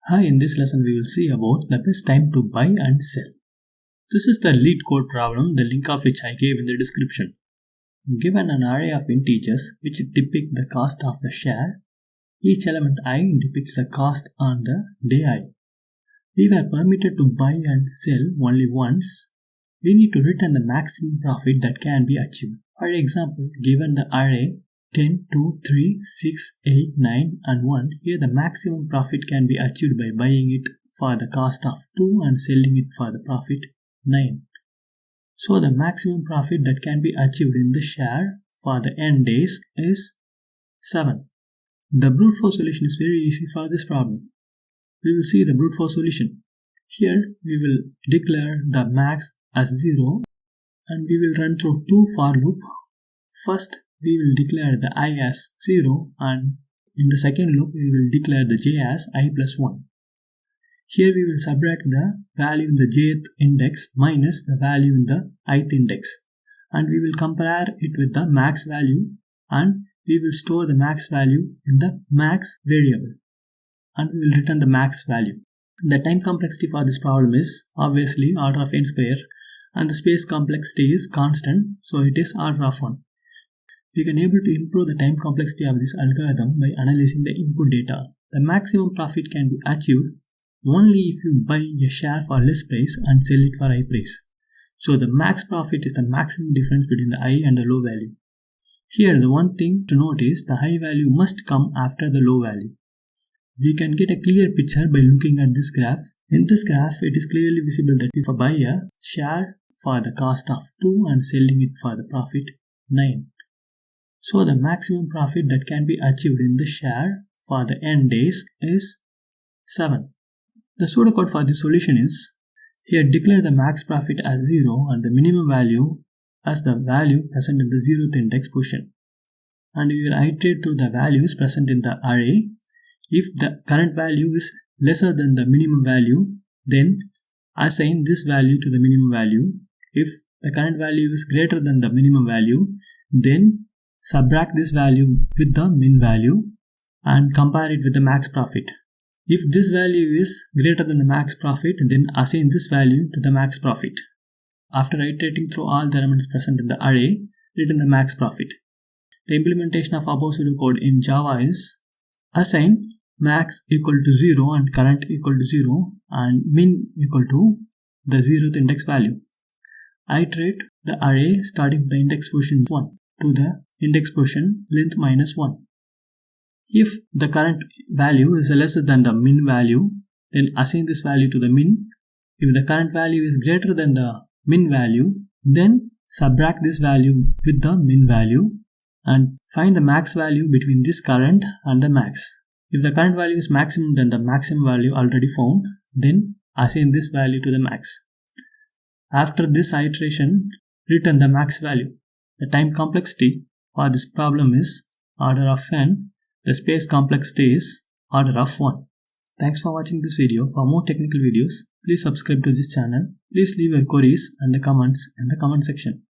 Hi, in this lesson we will see about the best time to buy and sell. This is the lead code problem, the link of which I gave in the description. Given an array of integers which depict the cost of the share, each element I depicts the cost on the day I. We were permitted to buy and sell only once. We need to return the maximum profit that can be achieved. For example, given the array 10, 2, 3, 6, 8, 9 and 1, here the maximum profit can be achieved by buying it for the cost of 2 and selling it for the profit 9. So the maximum profit that can be achieved in the share for the n days is 7. The brute force solution is very easy for this problem. We will see the brute force solution. Here we will declare the max as 0 and we will run through two for loop. First we will declare the I as 0 and in the second loop we will declare the j as I plus 1. Here we will subtract the value in the jth index minus the value in the ith index and we will compare it with the max value and we will store the max value in the max variable and we will return the max value. The time complexity for this problem is obviously order of n square and the space complexity is constant, so it is order of 1. We can able to improve the time complexity of this algorithm by analyzing the input data. The maximum profit can be achieved only if you buy a share for less price and sell it for high price. So the max profit is the maximum difference between the high and the low value. Here the one thing to note is the high value must come after the low value. We can get a clear picture by looking at this graph. In this graph it is clearly visible that if I buy a share for the cost of 2 and selling it for the profit 9. So the maximum profit that can be achieved in the share for the n days is 7. The pseudocode for this solution is, here declare the max profit as 0 and the minimum value as the value present in the 0th index position. And we will iterate through the values present in the array. If the current value is lesser than the minimum value, then assign this value to the minimum value. If the current value is greater than the minimum value, then subtract this value with the min value and compare it with the max profit. If this value is greater than the max profit, then assign this value to the max profit. After iterating through all the elements present in the array, return the max profit. The implementation of above pseudocode in Java is assign max equal to 0 and current equal to 0 and min equal to the 0th index value. Iterate the array starting with the index position 1 to the index position length minus 1. If the current value is lesser than the min value, then assign this value to the min. If the current value is greater than the min value, then subtract this value with the min value and find the max value between this current and the max. If the current value is maximum than the maximum value already found, then assign this value to the max. After this iteration, return the max value. The time complexity for this problem is order of n. The space complexity is order of 1. Thanks for watching this video. For more technical videos, please subscribe to this channel. Please leave your queries and the comments in the comment section.